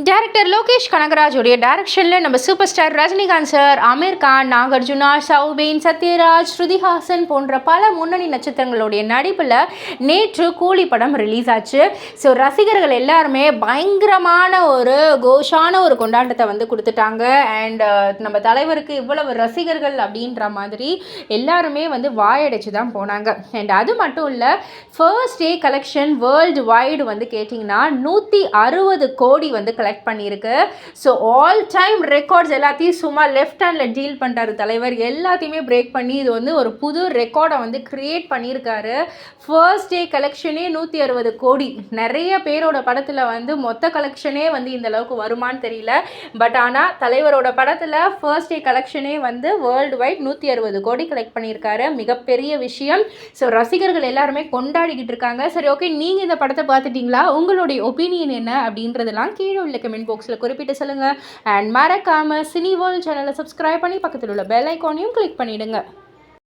Director Lokesh கனகராஜுடைய டைரக்ஷனில் நம்ம super star Rajinikanth sir, Aamir Khan, Nagarjuna, Soubin, Sathyaraj, Shruti Haasan போன்ற பல முன்னணி நட்சத்திரங்களுடைய நடிப்பில் நேற்று கூலி படம் ரிலீஸ் ஆச்சு. ஸோ ரசிகர்கள் எல்லாருமே பயங்கரமான ஒரு கோஷான ஒரு கொண்டாட்டத்தை வந்து கொடுத்துட்டாங்க. அண்ட் நம்ம தலைவருக்கு இவ்வளவு ரசிகர்கள் அப்படின்ற மாதிரி எல்லாருமே வந்து வாயடைச்சு தான் போனாங்க. அண்ட் அது மட்டும் இல்லை, first day collection world wide வந்து கேட்டிங்கன்னா 160 கோடி வந்து கலெக்ட் பண்ணியிருக்கு. ஸோ ஆல் டைம் ரெக்கார்ட்ஸ் எல்லாத்தையும் சும்மா லெஃப்ட் ஹேண்டில் டீல் பண்ணுறாரு தலைவர். எல்லாத்தையுமே பிரேக் பண்ணி இது வந்து ஒரு புது ரெக்கார்டை வந்து கிரியேட் பண்ணியிருக்காரு. ஃபர்ஸ்ட் டே கலெக்ஷனே 160 கோடி. நிறைய பேரோட படத்தில் வந்து மொத்த கலெக்ஷனே வந்து இந்த அளவுக்கு வருமானு தெரியல. பட் ஆனால் தலைவரோட படத்தில் ஃபர்ஸ்ட் டே கலெக்ஷனே வந்து வேர்ல்டு வைட் 160 கோடி கலெக்ட் பண்ணியிருக்காரு. மிகப்பெரிய விஷயம். ஸோ ரசிகர்கள் எல்லாருமே கொண்டாடிக்கிட்டு இருக்காங்க. சரி, ஓகே, நீங்கள் இந்த படத்தை பார்த்துட்டிங்களா? உங்களுடைய ஒப்பீனியன் என்ன அப்படின்றதெல்லாம் கீழே உள்ள கமெண்ட் பாக்ஸில் குறிப்பிட்டு சொல்லுங்கள். அண்ட் மறக்காமல் சினி வேர்ல்ட் சேனலை சப்ஸ்கிரைப் பண்ணி பக்கத்தில் உள்ள பெல் ஐக்கானையும் கிளிக் பண்ணிவிடுங்க.